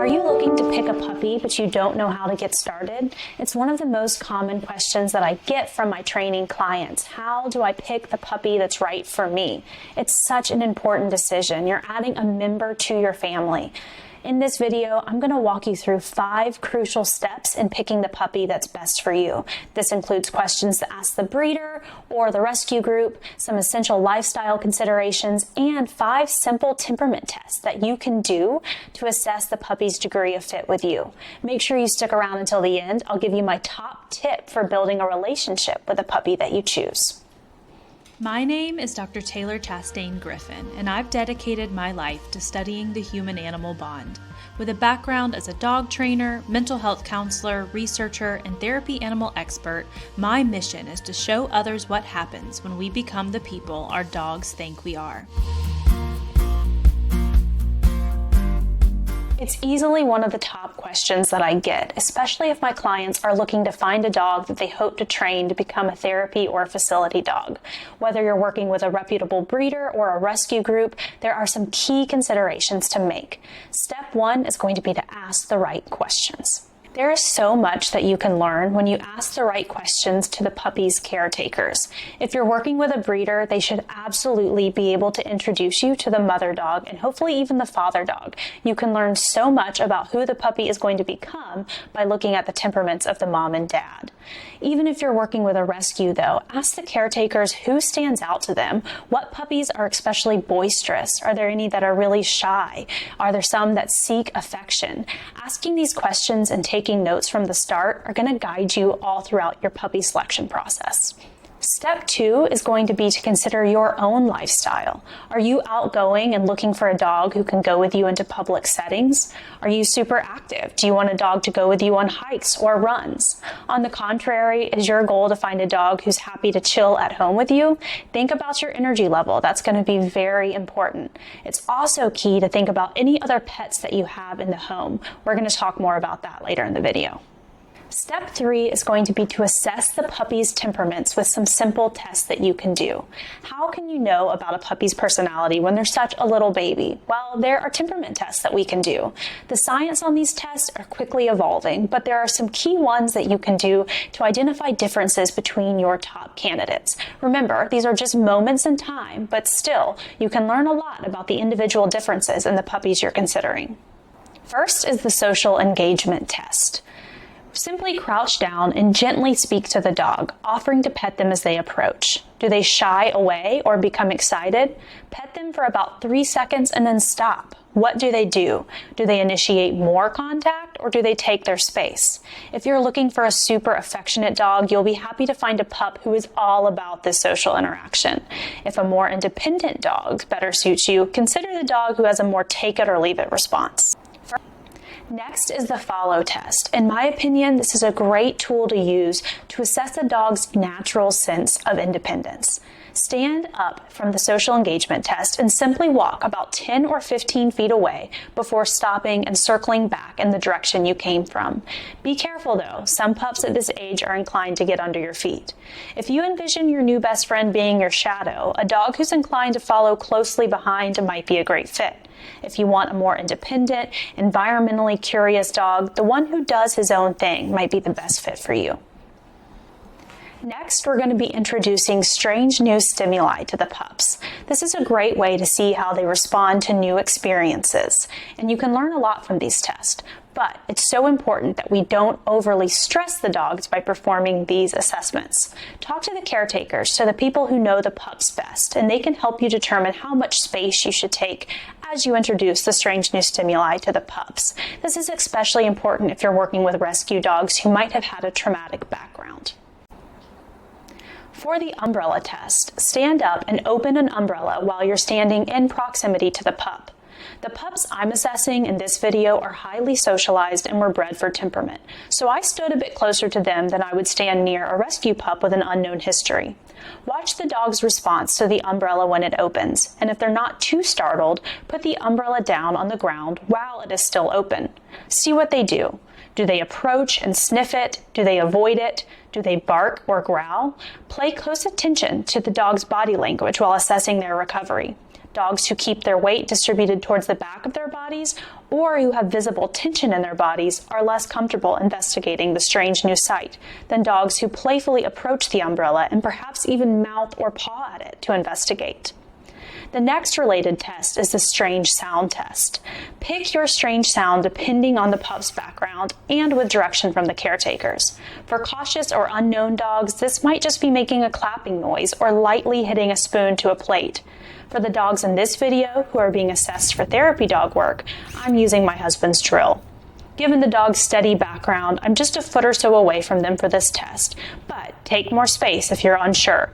Are you looking to pick a puppy, but you don't know how to get started? It's one of the most common questions that I get from my training clients. How do I pick the puppy that's right for me? It's such an important decision. You're adding a member to your family. In this video, I'm going to walk you through 5 crucial steps in picking the puppy that's best for you. This includes questions to ask the breeder or the rescue group, some essential lifestyle considerations, and 5 simple temperament tests that you can do to assess the puppy's degree of fit with you. Make sure you stick around until the end. I'll give you my top tip for building a relationship with a puppy that you choose. My name is Dr. Taylor Chastain Griffin, and I've dedicated my life to studying the human-animal bond. With a background as a dog trainer, mental health counselor, researcher, and therapy animal expert, my mission is to show others what happens when we become the people our dogs think we are. It's easily one of the top questions that I get, especially if my clients are looking to find a dog that they hope to train to become a therapy or facility dog. Whether you're working with a reputable breeder or a rescue group, there are some key considerations to make. Step 1 is going to be to ask the right questions. There is so much that you can learn when you ask the right questions to the puppy's caretakers. If you're working with a breeder, they should absolutely be able to introduce you to the mother dog and hopefully even the father dog. You can learn so much about who the puppy is going to become by looking at the temperaments of the mom and dad. Even if you're working with a rescue, though, ask the caretakers who stands out to them. What puppies are especially boisterous? Are there any that are really shy? Are there some that seek affection? Asking these questions and taking notes from the start are going to guide you all throughout your puppy selection process. Step 2 is going to be to consider your own lifestyle. Are you outgoing and looking for a dog who can go with you into public settings? Are you super active? Do you want a dog to go with you on hikes or runs? On the contrary, is your goal to find a dog who's happy to chill at home with you? Think about your energy level. That's going to be very important. It's also key to think about any other pets that you have in the home. We're going to talk more about that later in the video. Step 3 is going to be to assess the puppy's temperaments with some simple tests that you can do. How can you know about a puppy's personality when they're such a little baby? Well, there are temperament tests that we can do. The science on these tests are quickly evolving, but there are some key ones that you can do to identify differences between your top candidates. Remember, these are just moments in time, but still, you can learn a lot about the individual differences in the puppies you're considering. First is the social engagement test. Simply crouch down and gently speak to the dog, offering to pet them as they approach. Do they shy away or become excited? Pet them for about 3 seconds and then stop. What do? Do they initiate more contact or do they take their space? If you're looking for a super affectionate dog, you'll be happy to find a pup who is all about this social interaction. If a more independent dog better suits you, consider the dog who has a more take it or leave it response. Next is the follow test. In my opinion, this is a great tool to use to assess a dog's natural sense of independence. Stand up from the social engagement test and simply walk about 10 or 15 feet away before stopping and circling back in the direction you came from. Be careful though, some pups at this age are inclined to get under your feet. If you envision your new best friend being your shadow, a dog who's inclined to follow closely behind might be a great fit. If you want a more independent, environmentally curious dog, the one who does his own thing might be the best fit for you. Next, we're going to be introducing strange new stimuli to the pups. This is a great way to see how they respond to new experiences, and you can learn a lot from these tests. But it's so important that we don't overly stress the dogs by performing these assessments. Talk to the caretakers, to the people who know the pups best, and they can help you determine how much space you should take as you introduce the strange new stimuli to the pups. This is especially important if you're working with rescue dogs who might have had a traumatic background. For the umbrella test, stand up and open an umbrella while you're standing in proximity to the pup. The pups I'm assessing in this video are highly socialized and were bred for temperament, so I stood a bit closer to them than I would stand near a rescue pup with an unknown history. Watch the dog's response to the umbrella when it opens, and if they're not too startled, put the umbrella down on the ground while it is still open. See what they do. Do they approach and sniff it? Do they avoid it? Do they bark or growl? Pay close attention to the dog's body language while assessing their recovery. Dogs who keep their weight distributed towards the back of their bodies or who have visible tension in their bodies are less comfortable investigating the strange new sight than dogs who playfully approach the umbrella and perhaps even mouth or paw at it to investigate. The next related test is the strange sound test. Pick your strange sound depending on the pup's background and with direction from the caretakers. For cautious or unknown dogs, this might just be making a clapping noise or lightly hitting a spoon to a plate. For the dogs in this video who are being assessed for therapy dog work, I'm using my husband's drill. Given the dog's steady background, I'm just a foot or so away from them for this test, but take more space if you're unsure.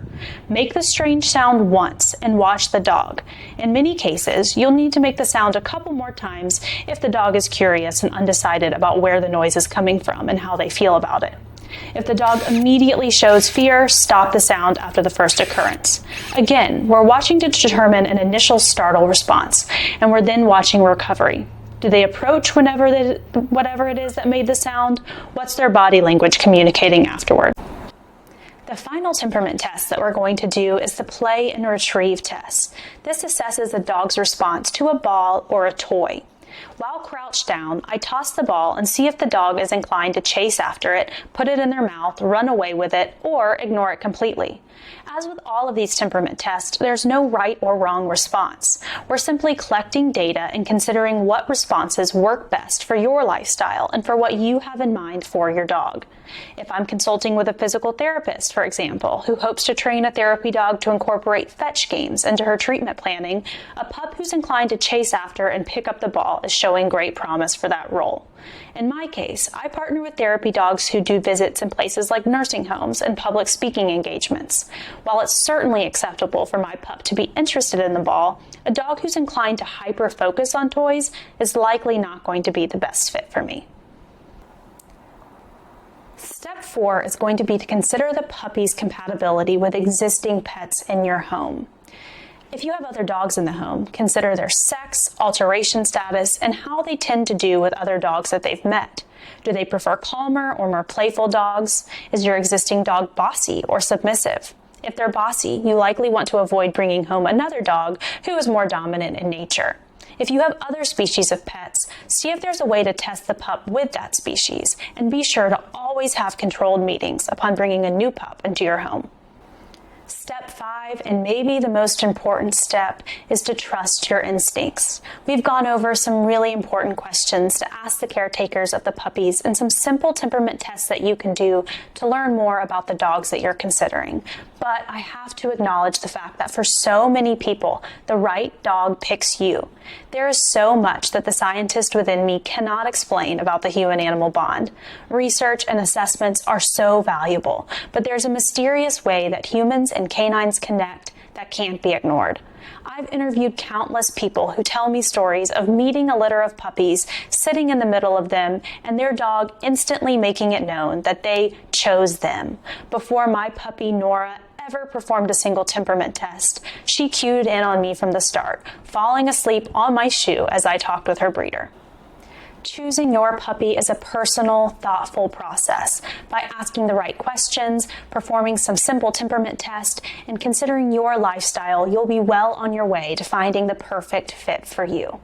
Make the strange sound once and watch the dog. In many cases, you'll need to make the sound a couple more times if the dog is curious and undecided about where the noise is coming from and how they feel about it. If the dog immediately shows fear, stop the sound after the first occurrence. Again, we're watching to determine an initial startle response, and we're then watching recovery. Do they approach whatever it is that made the sound? What's their body language communicating afterward? The final temperament test that we're going to do is the play and retrieve test. This assesses a dog's response to a ball or a toy. While crouched down, I toss the ball and see if the dog is inclined to chase after it, put it in their mouth, run away with it, or ignore it completely. As with all of these temperament tests, there's no right or wrong response. We're simply collecting data and considering what responses work best for your lifestyle and for what you have in mind for your dog. If I'm consulting with a physical therapist, for example, who hopes to train a therapy dog to incorporate fetch games into her treatment planning, a pup who's inclined to chase after and pick up the ball is showing great promise for that role. In my case, I partner with therapy dogs who do visits in places like nursing homes and public speaking engagements. While it's certainly acceptable for my pup to be interested in the ball, a dog who's inclined to hyper-focus on toys is likely not going to be the best fit for me. Step 4 is going to be to consider the puppy's compatibility with existing pets in your home. If you have other dogs in the home, consider their sex, alteration status, and how they tend to do with other dogs that they've met. Do they prefer calmer or more playful dogs? Is your existing dog bossy or submissive? If they're bossy, you likely want to avoid bringing home another dog who is more dominant in nature. If you have other species of pets, see if there's a way to test the pup with that species, and be sure to always have controlled meetings upon bringing a new pup into your home. Step 5, and maybe the most important step, is to trust your instincts. We've gone over some really important questions to ask the caretakers of the puppies and some simple temperament tests that you can do to learn more about the dogs that you're considering. But I have to acknowledge the fact that for so many people, the right dog picks you. There is so much that the scientist within me cannot explain about the human-animal bond. Research and assessments are so valuable, but there's a mysterious way that humans and canines connect that can't be ignored. I've interviewed countless people who tell me stories of meeting a litter of puppies, sitting in the middle of them, and their dog instantly making it known that they chose them. Before my puppy Nora ever performed a single temperament test, she cued in on me from the start, falling asleep on my shoe as I talked with her breeder. Choosing your puppy is a personal, thoughtful process. By asking the right questions, performing some simple temperament tests, and considering your lifestyle, you'll be well on your way to finding the perfect fit for you.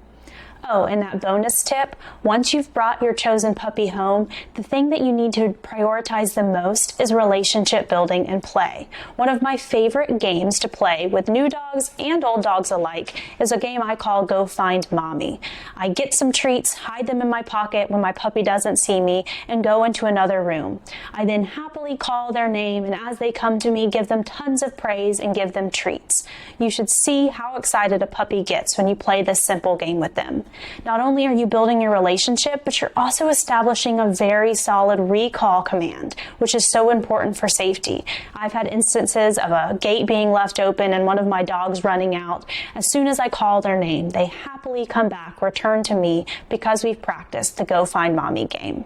Oh, and that bonus tip, once you've brought your chosen puppy home, the thing that you need to prioritize the most is relationship building and play. One of my favorite games to play with new dogs and old dogs alike is a game I call Go Find Mommy. I get some treats, hide them in my pocket when my puppy doesn't see me, and go into another room. I then happily call their name, and as they come to me, give them tons of praise and give them treats. You should see how excited a puppy gets when you play this simple game with them. Not only are you building your relationship, but you're also establishing a very solid recall command, which is so important for safety. I've had instances of a gate being left open and one of my dogs running out. As soon as I call their name, they happily come back, return to me, because we've practiced the Go Find Mommy game.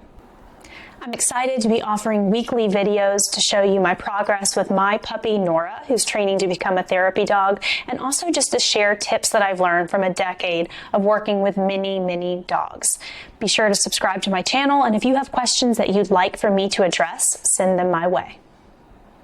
I'm excited to be offering weekly videos to show you my progress with my puppy Nora, who's training to become a therapy dog, and also just to share tips that I've learned from a decade of working with many, many dogs. Be sure to subscribe to my channel, and if you have questions that you'd like for me to address, send them my way.